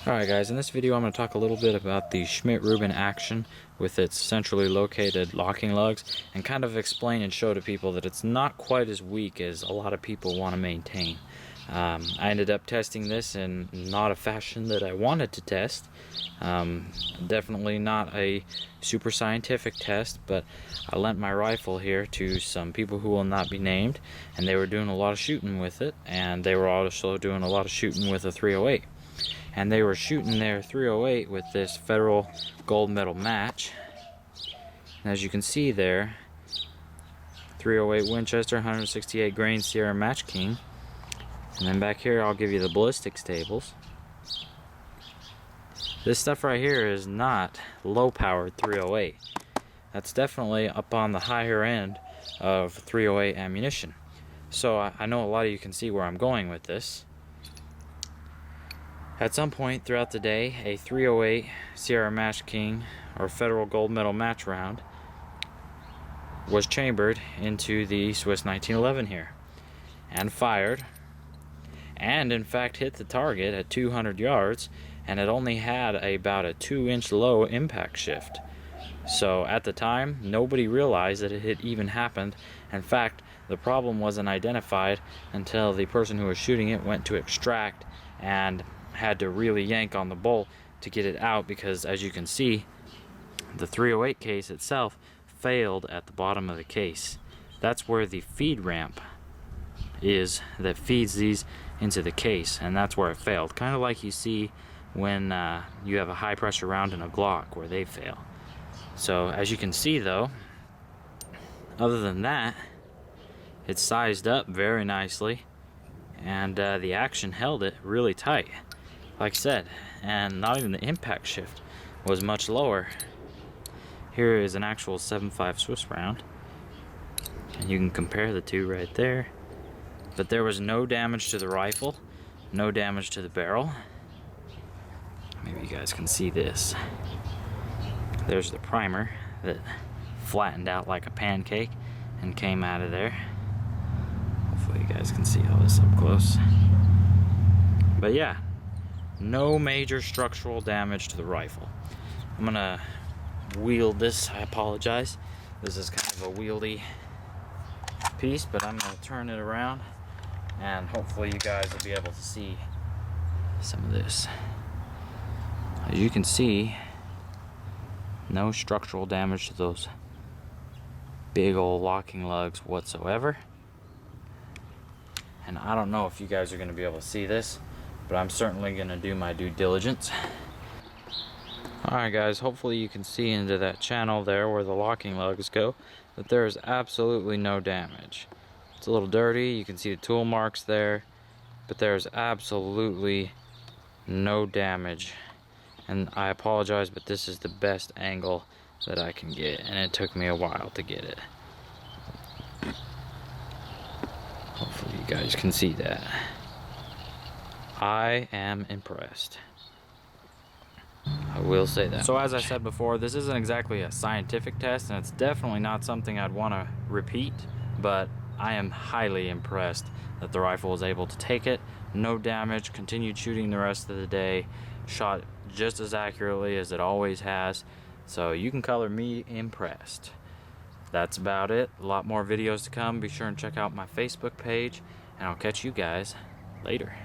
Alright guys, in this video I'm going to talk a little bit about the Schmidt-Rubin action with its centrally located locking lugs and kind of explain and show to people that it's not quite as weak as a lot of people want to maintain. I ended up testing this in not a fashion that I wanted to test. Definitely not a super scientific test, but I lent my rifle here to some people who will not be named, and they were doing a lot of shooting with it, and they were also doing a lot of shooting with a 308. And they were shooting their 308 with this Federal gold medal match. And as you can see there, 308 Winchester, 168 grain Sierra Match King. And then back here I'll give you the ballistics tables. This stuff right here is not low powered 308. That's definitely up on the higher end of 308 ammunition. So I know a lot of you can see where I'm going with this. At some point throughout the day, a 308 Sierra Match King or Federal gold medal match round was chambered into the Swiss 1911 here and fired, and in fact hit the target at 200 yards, and it only had about a 2-inch low impact shift. So at the time, nobody realized that it had even happened. In fact, the problem wasn't identified until the person who was shooting it went to extract and had to really yank on the bolt to get it out, because as you can see, the 308 case itself failed at the bottom of the case. That's where the feed ramp is that feeds these into the case, and that's where it failed, kind of like you see when you have a high pressure round in a Glock where they fail. So as you can see though, other than that, it's sized up very nicely, and the action held it really tight, like I said, and not even the impact shift was much lower. Here is an actual 7.5 Swiss round, and you can compare the two right there. But there was no damage to the rifle, no damage to the barrel. Maybe you guys can see this. There's the primer that flattened out like a pancake and came out of there. Hopefully you guys can see all this up close. But yeah, no major structural damage to the rifle. I'm gonna wield this. I apologize. This is kind of a wieldy piece, but I'm gonna turn it around and hopefully you guys will be able to see some of this. As you can see, no structural damage to those big old locking lugs whatsoever. And I don't know if you guys are going to be able to see this, but I'm certainly going to do my due diligence. Alright guys, hopefully you can see into that channel there where the locking lugs go, that there is absolutely no damage. It's a little dirty, you can see the tool marks there, but there's absolutely no damage. And I apologize, but this is the best angle that I can get, and it took me a while to get it. Hopefully you guys can see that. I am impressed. I will say that. So as I said before, this isn't exactly a scientific test, and it's definitely not something I'd want to repeat, but I am highly impressed that the rifle was able to take it, no damage, continued shooting the rest of the day, shot just as accurately as it always has. So you can color me impressed. That's about it. A lot more videos to come. Be sure and check out my Facebook page, and I'll catch you guys later.